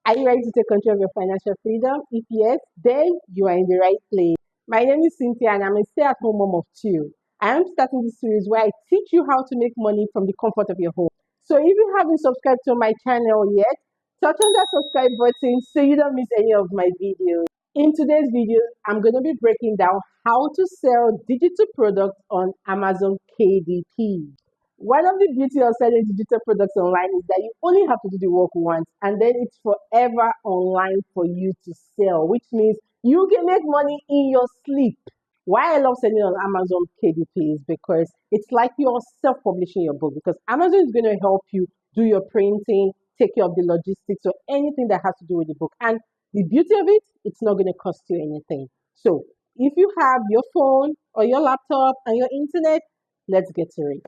Are you ready to take control of your financial freedom? If yes, then you are in the right place. My name is Cynthia and I'm a stay at home mom of two. I am starting this series where I teach you how to make money from the comfort of your home. So if you haven't subscribed to my channel yet, touch on that subscribe button so you don't miss any of my videos. In today's video, I'm going to be breaking down how to sell digital products on Amazon KDP. One of the beauty of selling digital products online is that you only have to do the work once and then it's forever online for you to sell, which means you can make money in your sleep. Why I love selling on Amazon KDP is because it's like you're self-publishing your book because Amazon is going to help you do your printing, take care of the logistics or anything that has to do with the book. And the beauty of it, it's not going to cost you anything. So if you have your phone or your laptop and your internet, let's get to it.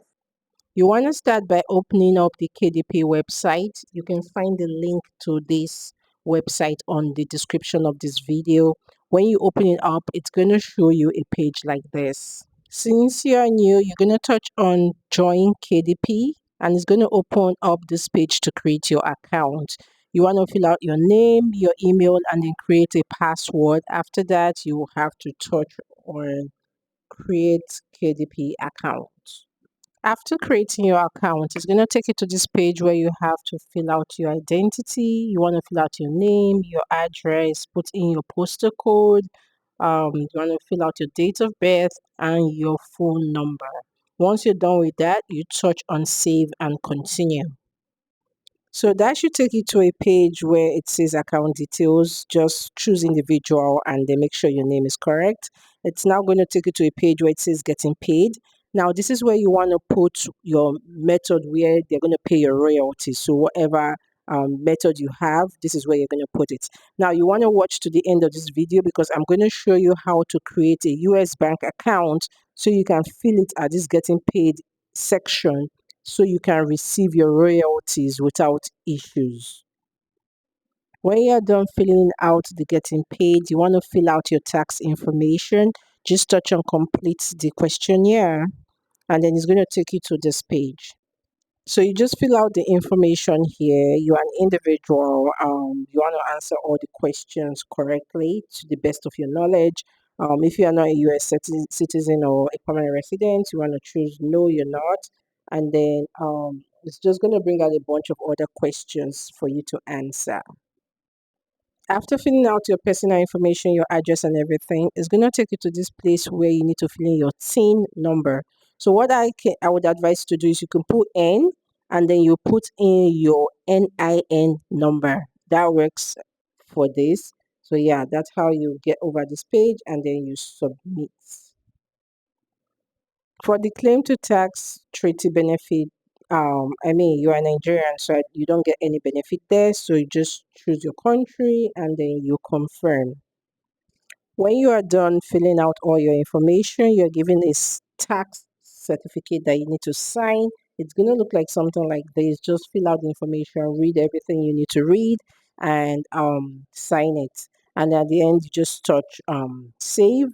You want to start by opening up the KDP website. You can find the link to this website on the description of this video. When you open it up, it's going to show you a page like this. Since you're new, you're going to touch on Join KDP and it's going to open up this page to create your account. You want to fill out your name, your email, and then create a password. After that, you will have to touch on Create KDP account. After creating your account, it's going to take you to this page where you have to fill out your identity. You want to fill out your name, your address, put in your postal code. You want to fill out your date of birth and your phone number. Once you're done with that, you touch on save and continue. So that should take you to a page where it says account details. Just choose individual and then make sure your name is correct. It's now going to take you to a page where it says getting paid. Now, this is where you want to put your method where they're going to pay your royalties. So whatever method you have, this is where you're going to put it. Now, you want to watch to the end of this video because I'm going to show you how to create a US bank account so you can fill it at this getting paid section so you can receive your royalties without issues. When you're done filling out the getting paid, you want to fill out your tax information. Just touch on complete the questionnaire and then it's going to take you to this page. So you just fill out the information here. You're an individual. You want to answer all the questions correctly to the best of your knowledge. If you are not a US citizen or a permanent resident, you want to choose no, you're not. And then it's just going to bring out a bunch of other questions for you to answer. After filling out your personal information, your address and everything, it's going to take you to this place where you need to fill in your TIN number. So what I would advise to do is you can put N and then you put in your NIN number. That works for this. So yeah, that's how you get over this page and then you submit. For the claim to tax treaty benefit, you are Nigerian, so you don't get any benefit there. So you just choose your country and then you confirm. When you are done filling out all your information, you're given a tax certificate that you need to sign. It's going to look like something like this. Just fill out the information, read everything you need to read, and sign it. And at the end, you just touch save.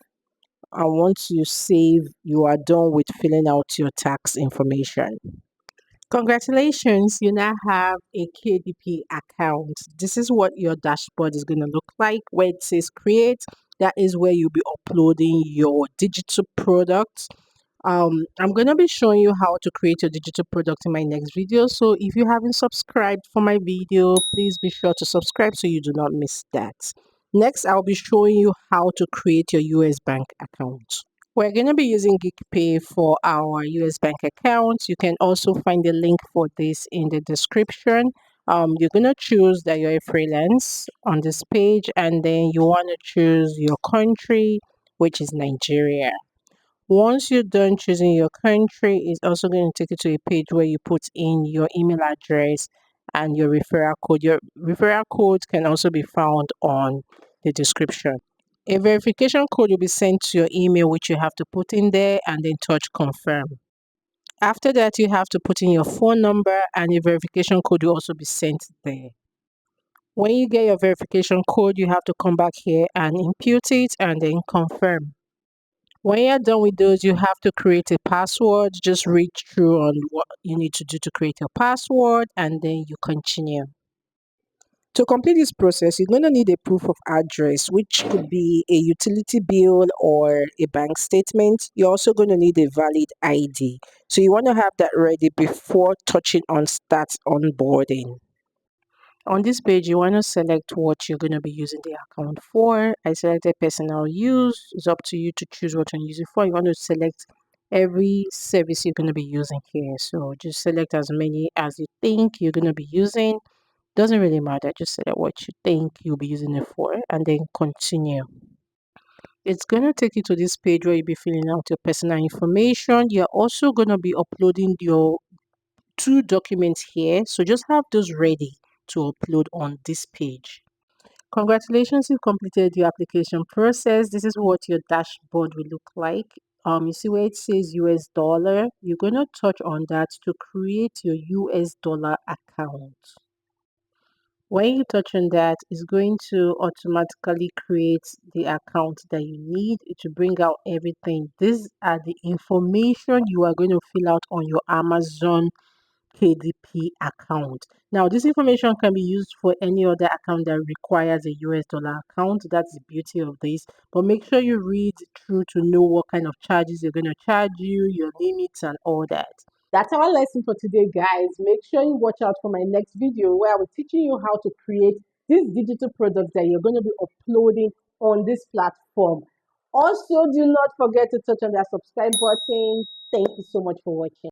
And once you save, you are done with filling out your tax information. Congratulations, you now have a KDP account. This is what your dashboard is going to look like. Where it says create, that is where you'll be uploading your digital products. I'm going to be showing you how to create your digital product in my next video. So if you haven't subscribed for my video, please be sure to subscribe so you do not miss that. Next, I'll be showing you how to create your US bank account. We're going to be using Geekpay for our US bank account. You can also find the link for this in the description. You're going to choose that you're a freelance on this page and then you want to choose your country, which is Nigeria. Once you're done choosing your country, it's also going to take you to a page where you put in your email address and your referral code. Your referral code can also be found on the description. A verification code will be sent to your email, which you have to put in there and then touch confirm. After that, you have to put in your phone number and your verification code will also be sent there. When you get your verification code, you have to come back here and input it and then confirm. When you're done with those, you have to create a password. Just read through on what you need to do to create your password and then you continue. To complete this process, you're going to need a proof of address, which could be a utility bill or a bank statement. You're also going to need a valid ID. So you want to have that ready before touching on start onboarding. On this page, you want to select what you're going to be using the account for. I selected personal use. It's up to you to choose what you're using for. You want to select every service you're going to be using here. So just select as many as you think you're going to be using. Doesn't really matter. Just select what you think you'll be using it for and then continue. It's going to take you to this page where you'll be filling out your personal information. You're also going to be uploading your two documents here. So just have those ready to upload on this page. Congratulations, you've completed your application process. This is what your dashboard will look like. You see where it says US dollar. You're going to touch on that to create your US dollar account. When you touch on that, it's going to automatically create the account that you need to bring out everything. These are the information you are going to fill out on your Amazon KDP account. Now, this information can be used for any other account that requires a US dollar account. That's the beauty of this. But make sure you read through to know what kind of charges they're going to charge you, your limits, and all that. That's our lesson for today, guys. Make sure you watch out for my next video where I will teaching you how to create these digital products that you're going to be uploading on this platform. Also, do not forget to touch on that subscribe button. Thank you so much for watching.